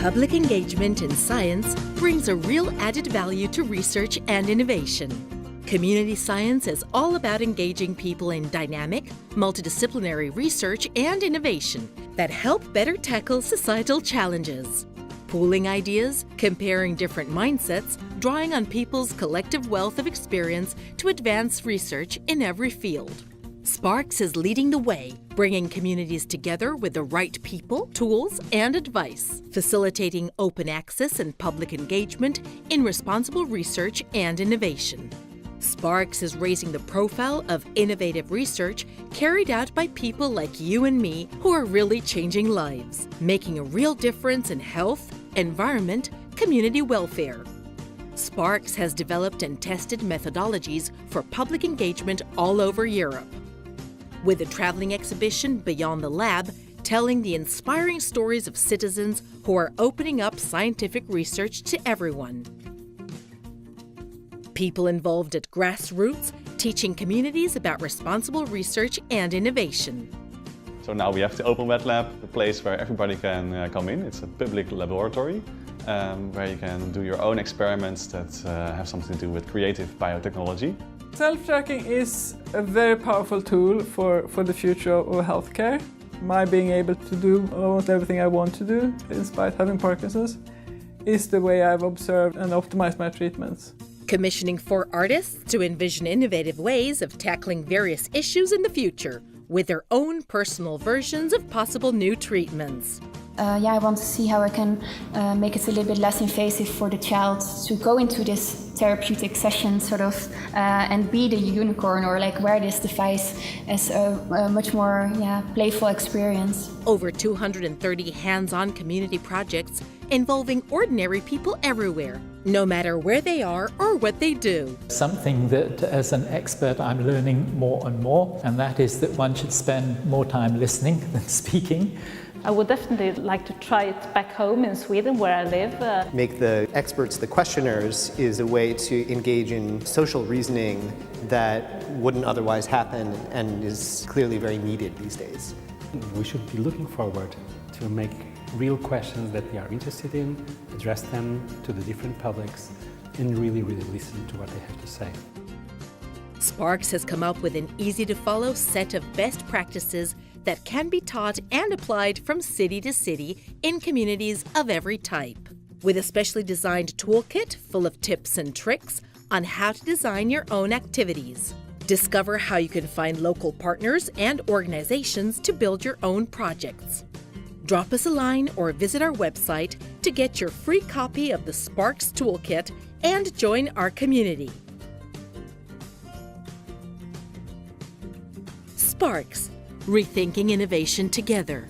Public engagement in science brings a real added value to research and innovation. Community science is all about engaging people in dynamic, multidisciplinary research and innovation that help better tackle societal challenges. Pooling ideas, comparing different mindsets, drawing on people's collective wealth of experience to advance research in every field. Sparks is leading the way, bringing communities together with the right people, tools, and advice, facilitating open access and public engagement in responsible research and innovation. Sparks is raising the profile of innovative research carried out by people like you and me who are really changing lives, making a real difference in health, environment, community welfare. Sparks has developed and tested methodologies for public engagement all over Europe, with a traveling exhibition Beyond the Lab telling the inspiring stories of citizens who are opening up scientific research to everyone. People involved at grassroots, teaching communities about responsible research and innovation. So now we have the Open Wet Lab, a place where everybody can come in. It's a public laboratory where you can do your own experiments that have something to do with creative biotechnology. Self-tracking is a very powerful tool for the future of healthcare. My being able to do almost everything I want to do, despite having Parkinson's, is the way I've observed and optimized my treatments. Commissioning for artists to envision innovative ways of tackling various issues in the future with their own personal versions of possible new treatments. I want to see how I can make it a little bit less invasive for the child to go into this therapeutic session and be the unicorn or wear this device as a much more playful experience. Over 230 hands-on community projects involving ordinary people everywhere, no matter where they are or what they do. Something that as an expert I'm learning more and more, and that is that one should spend more time listening than speaking. I would definitely like to try it back home in Sweden where I live. Make the experts the questioners is a way to engage in social reasoning that wouldn't otherwise happen and is clearly very needed these days. We should be looking forward to make real questions that we are interested in, address them to the different publics, and really listen to what they have to say. Sparks has come up with an easy-to-follow set of best practices that can be taught and applied from city to city in communities of every type, with a specially designed toolkit full of tips and tricks on how to design your own activities. Discover how you can find local partners and organizations to build your own projects. Drop us a line or visit our website to get your free copy of the Sparks Toolkit and join our community. Sparks, rethinking innovation together.